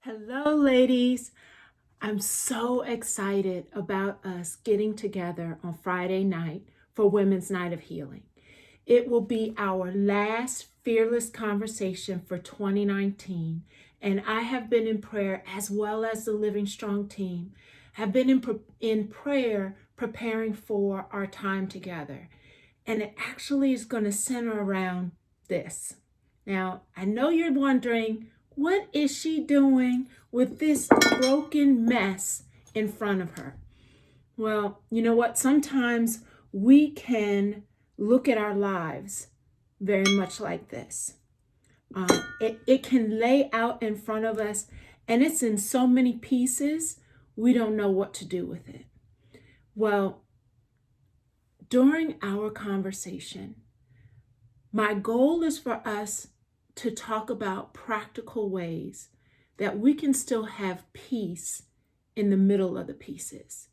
Hello, ladies. I'm so excited about us getting together on Friday night for Women's Night of Healing. It will be our last fearless conversation for 2019, and I have been in prayer, as well as the Living Strong team, have been in prayer preparing for our time together. And it actually is going to center around this. Now, I know you're wondering, what is she doing with this broken mess in front of her? Well, you know what? Sometimes we can look at our lives very much like this. It can lay out in front of us, and it's in so many pieces, we don't know what to do with it. Well, during our conversation, my goal is for us to talk about practical ways that we can still have peace in the middle of the pieces.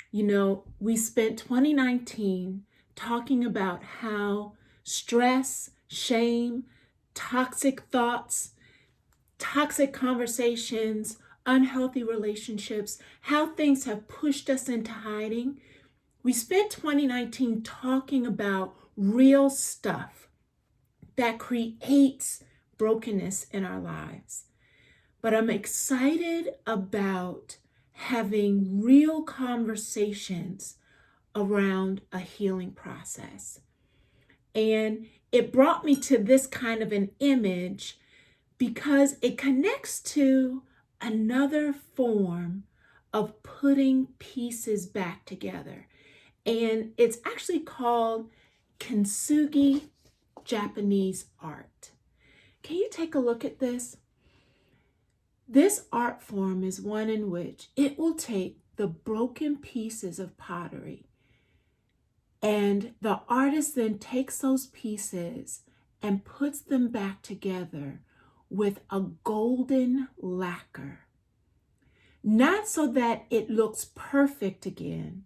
You know, we spent 2019 talking about how stress, shame, toxic thoughts, toxic conversations, unhealthy relationships, how things have pushed us into hiding. We spent 2019 talking about real stuff that creates brokenness in our lives. But I'm excited about having real conversations around a healing process. And it brought me to this kind of an image because it connects to another form of putting pieces back together. And it's actually called Kansui Japanese art. Can you take a look at this? This art form is one in which it will take the broken pieces of pottery, and the artist then takes those pieces and puts them back together with a golden lacquer. Not so that it looks perfect again,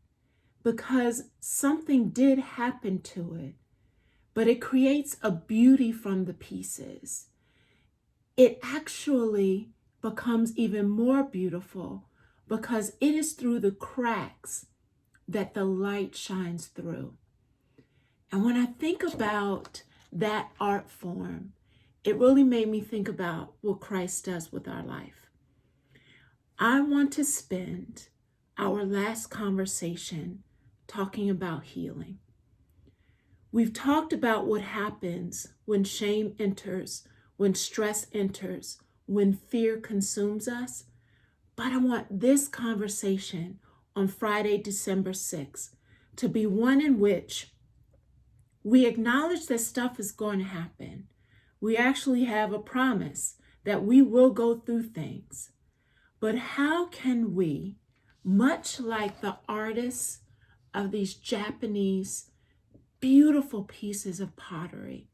because something did happen to it, but it creates a beauty from the pieces. It actually becomes even more beautiful because it is through the cracks that the light shines through. And when I think about that art form, it really made me think about what Christ does with our life. I want to spend our last conversation talking about healing. We've talked about what happens when shame enters, when stress enters, when fear consumes us. But I want this conversation on Friday, December 6th, to be one in which we acknowledge that stuff is going to happen. We actually have a promise that we will go through things. But how can we, much like the artists of these Japanese beautiful pieces of pottery,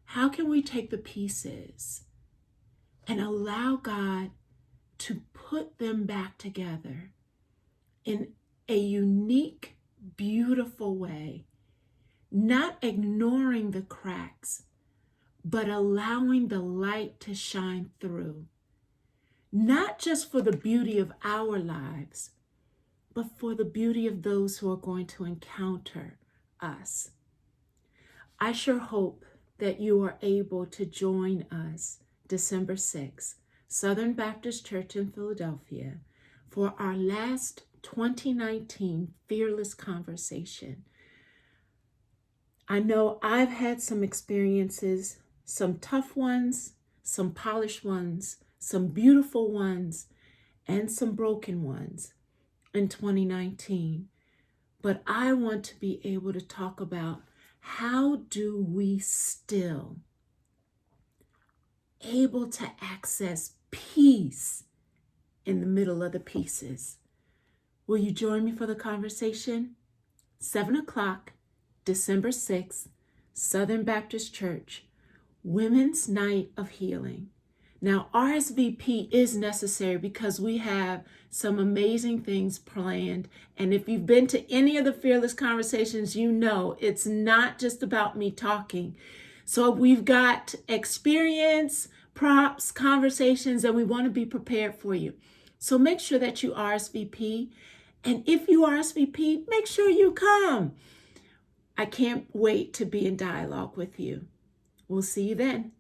how can we take the pieces and allow God to put them back together in a unique, beautiful way, not ignoring the cracks, but allowing the light to shine through, not just for the beauty of our lives, but for the beauty of those who are going to encounter us. I sure hope that you are able to join us December 6th, Southern Baptist Church in Philadelphia, for our last 2019 Fearless Conversation. I know I've had some experiences, some tough ones, some polished ones, some beautiful ones, and some broken ones in 2019. But I want to be able to talk about how do we still able to access peace in the middle of the pieces. Will you join me for the conversation? 7 o'clock, December 6th, Southern Baptist Church, Women's Night of Healing. Now, RSVP is necessary because we have some amazing things planned. And if you've been to any of the Fearless Conversations, you know it's not just about me talking. So we've got experience, props, conversations, and we want to be prepared for you. So make sure that you RSVP. And if you RSVP, make sure you come. I can't wait to be in dialogue with you. We'll see you then.